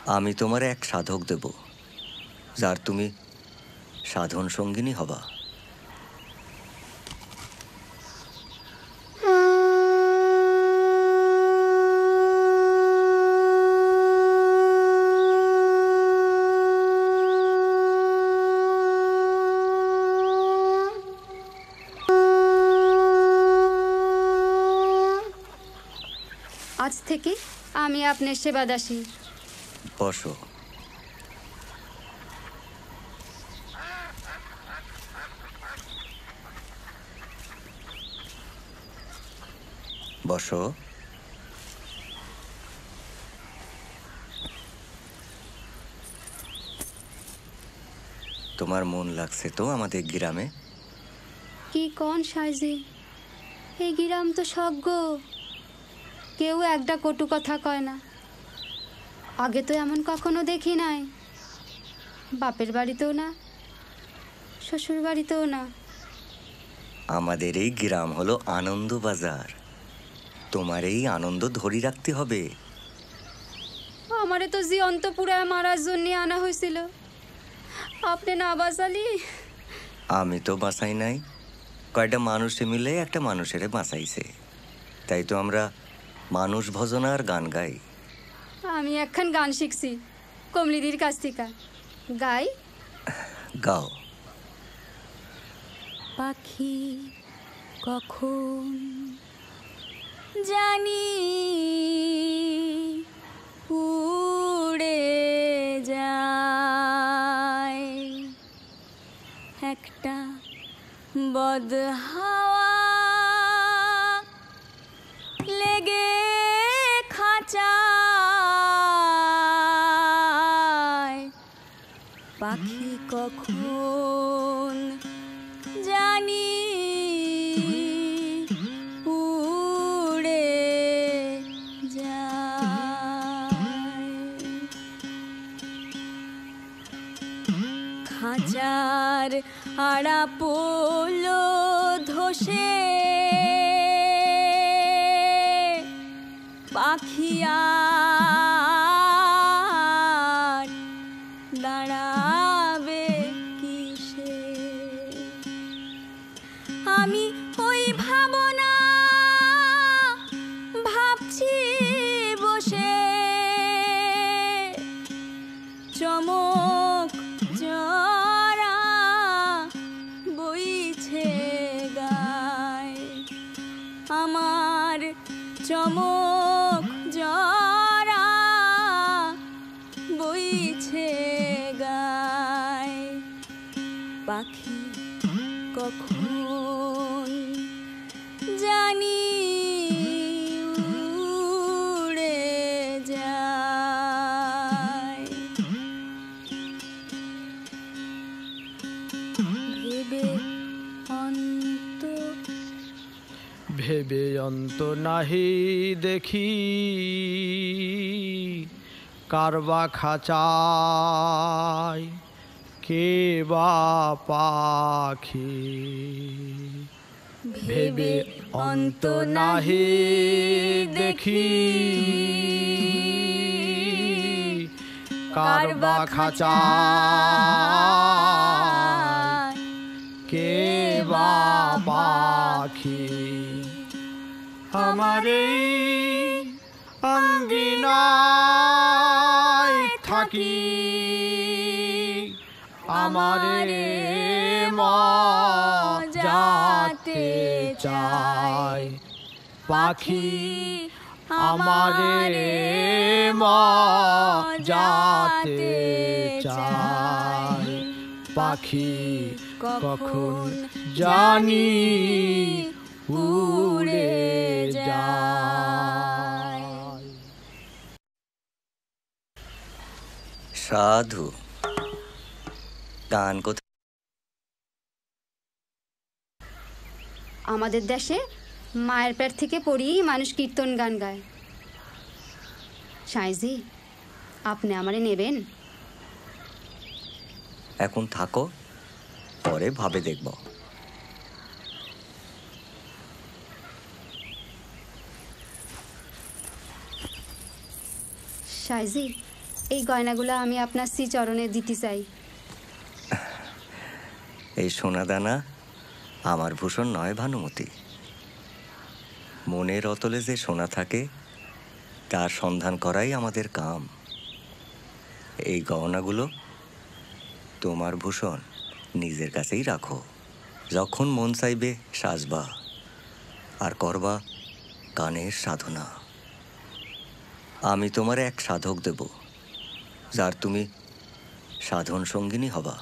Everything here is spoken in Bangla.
আমি তোমার এক সাধক দেব, যার তুমি সাধন সঙ্গিনী হবা। আজ থেকে আমি আপনার সেবাদাসী। বসো। বসো। তোমার মন লাগছে তো আমাদের গ্রামে? কি কোন সাইজি, এই গ্রাম তো স্বর্গ। কেউ একটা কটু কথা কয় না। আগে তো এমন কখনো দেখি নাই। বাপের বাড়িতেও না, শ্বশুর বাড়িতেও না। আমাদের এই গ্রাম হলো আনন্দ বাজার। তোমার এই আনন্দ ধরে রাখতে হবে। আমারে তো জীবন্ত পুরায় মারার জন্য আনা হয়েছিল, আপনি না বাঁচালি। আমি তো বাঁচাই নাই, কয়টা মানুষে মিলে একটা মানুষেরে বাঁচাইছে। তাই তো আমরা মানুষ ভজনার গান গাই। আমি একখান গান শিখছি কমলিদির কাছ থেকে। গাই? গাও। পাখি কখন জানি উড়ে যায়, একটা বদ হাওয়া লেগে খাঁচায়। পাখি কখন জানি উড়ে যায়, খাঁচার আড়া পোলো ধসে পাখি আর দাঁড়াবে কিসে। আমি ওই ভাবনা ভাবছি বসে, চমক জরা বইছে গায়। আমার চমক জরা বইছে গায়। পাখি কখন জানি উড়ে যায়, ভেবে অন্ত নাহি দেখি কারবা খাঁচায় কে বা পাখি। ভেবে অন্ত নাহি দেখি কারবা খাঁচায় কে বা পাখি। আমার এই আঙ্গিনায় থাকি আমার মজাতে চাই। পাখি আমার মজাতে চাই। পাখি কখন জানি উড়ে যায়। সাধু গান কোথায়? আমাদের দেশে মায়ের পেট থেকে পড়িয়েই মানুষ কীর্তন গান গায়। সাইজি, আপনি আমারে নেবেন? এখন থাকো, পরে ভাবে দেখব। সাইজি, এই গয়নাগুলো আমি আপনার শ্রীচরণে দিতে চাই। এই সোনাদানা আমার ভূষণ নয় ভানুমতি। মনের অতলে যে সোনা থাকে তার সন্ধান করাই আমাদের কাম। এই গহনাগুলো তোমার ভূষণ, নিজের কাছেই রাখো। যখন মন চাইবে সাজবা আর করবা কানের সাধনা। আমি তোমার এক সাধক দেব, যার তুমি সাধন সঙ্গিনী হবা।